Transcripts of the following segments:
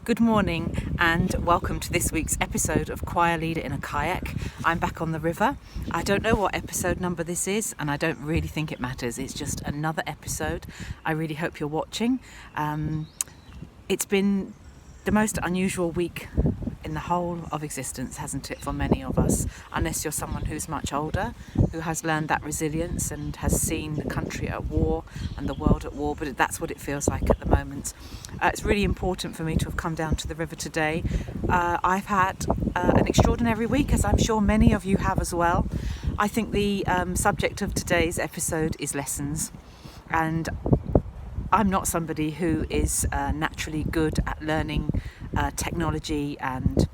Good morning and welcome to this week's episode of Choir Leader in a Kayak. I'm back on the river. I don't know what episode number this is and I don't really think it matters. It's just another episode. I really hope you're watching. It's been the most unusual week in the whole of existence, hasn't it, for many of us, unless you're someone who's much older, who has learned that resilience and has seen the country at war and the world at war, but that's what it feels like at the moment. It's really important for me to have come down to the river today. I've had an extraordinary week, as I'm sure many of you have as well. I think the subject of today's episode is lessons, and I'm not somebody who is naturally good at learning technology and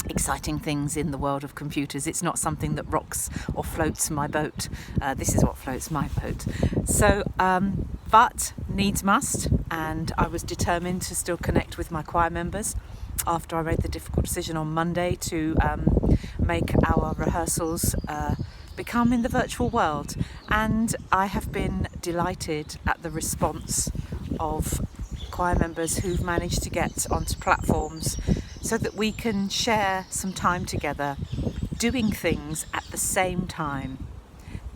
exciting things in the world of computers. It's not something that rocks or floats my boat. This is what floats my boat. So, but needs must, and I was determined to still connect with my choir members after I made the difficult decision on Monday to make our rehearsals become in the virtual world. And I have been delighted at the response of choir members who've managed to get onto platforms so that we can share some time together doing things at the same time.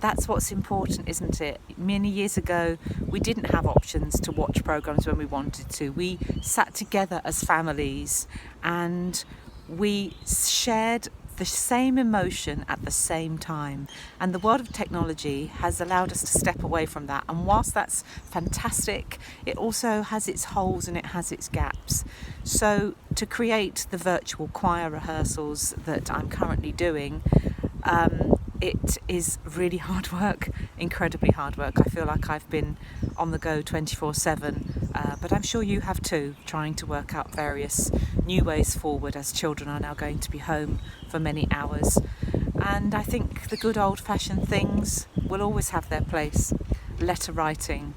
That's what's important, isn't it? Many years ago, we didn't have options to watch programs when we wanted to. We sat together as families and we shared the same emotion at the same time, and the world of technology has allowed us to step away from that, and whilst that's fantastic, it also has its holes and it has its gaps. So to create the virtual choir rehearsals that I'm currently doing, it is really hard work, incredibly hard work. I feel like I've been on the go 24/7, but I'm sure you have too, trying to work out various new ways forward as children are now going to be home for many hours. And I think the good old-fashioned things will always have their place. Letter writing,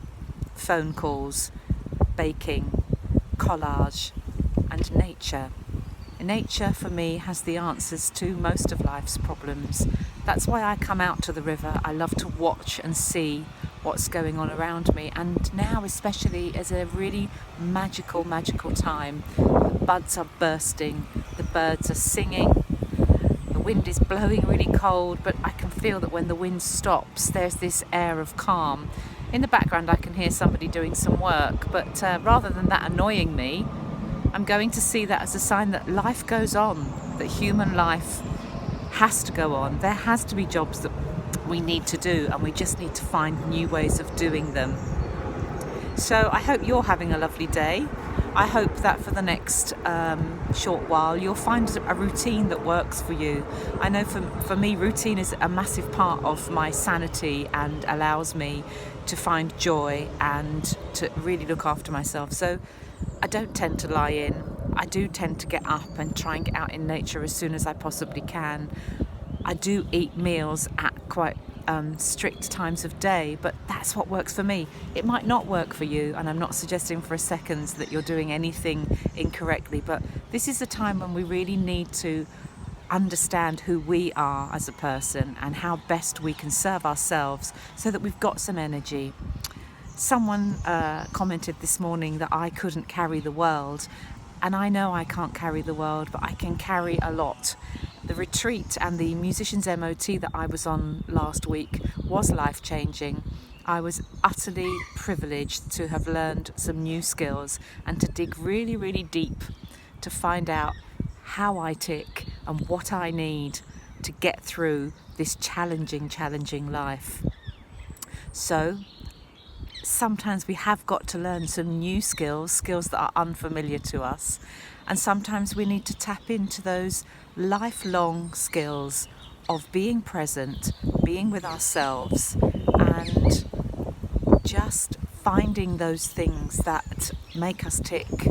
phone calls, baking, collage, and nature. Nature for me has the answers to most of life's problems. That's why I come out to the river. I love to watch and see what's going on around me, and now especially is a really magical time. The buds are bursting, the birds are singing, the wind is blowing really cold, but I can feel that when the wind stops there's this air of calm. In the background I can hear somebody doing some work, but rather than that annoying me, I'm going to see that as a sign that life goes on, that human life has to go on. There has to be jobs that we need to do, and we just need to find new ways of doing them. So I hope you're having a lovely day. I hope that for the next short while you'll find a routine that works for you. I know for me, routine is a massive part of my sanity and allows me to find joy and to really look after myself. So I don't tend to lie in. I do tend to get up and try and get out in nature as soon as I possibly can. I do eat meals at quite strict times of day, but that's what works for me. It might not work for you, and I'm not suggesting for a second that you're doing anything incorrectly, but this is a time when we really need to understand who we are as a person and how best we can serve ourselves so that we've got some energy. Someone commented this morning that I couldn't carry the world, and I know I can't carry the world, but I can carry a lot. The retreat and the musicians MOT that I was on last week was life-changing. I was utterly privileged to have learned some new skills and to dig really deep to find out how I tick and what I need to get through this challenging life. So sometimes we have got to learn some new skills that are unfamiliar to us, and sometimes we need to tap into those lifelong skills of being present, being with ourselves, and just finding those things that make us tick.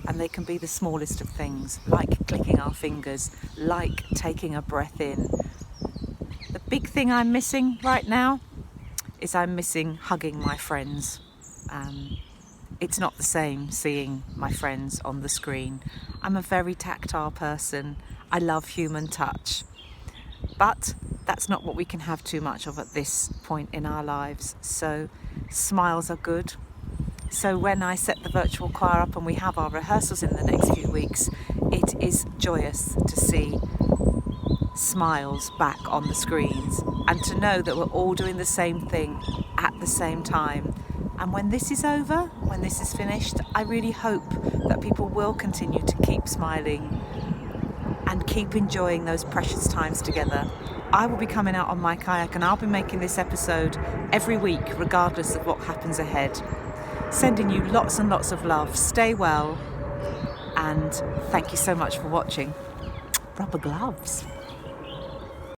And they can be the smallest of things, like clicking our fingers, like taking a breath in. The big thing I'm missing right now is I'm missing hugging my friends. It's not the same seeing my friends on the screen. I'm a very tactile person. I love human touch. But that's not what we can have too much of at this point in our lives. So smiles are good. So when I set the virtual choir up and we have our rehearsals in the next few weeks, it is joyous to see smiles back on the screens and to know that we're all doing the same thing at the same time. And when this is over, when this is finished, I really hope that people will continue to keep smiling and keep enjoying those precious times together. I will be coming out on my kayak and I'll be making this episode every week, regardless of what happens ahead. Sending you lots and lots of love. Stay well, and thank you so much for watching. Rubber gloves.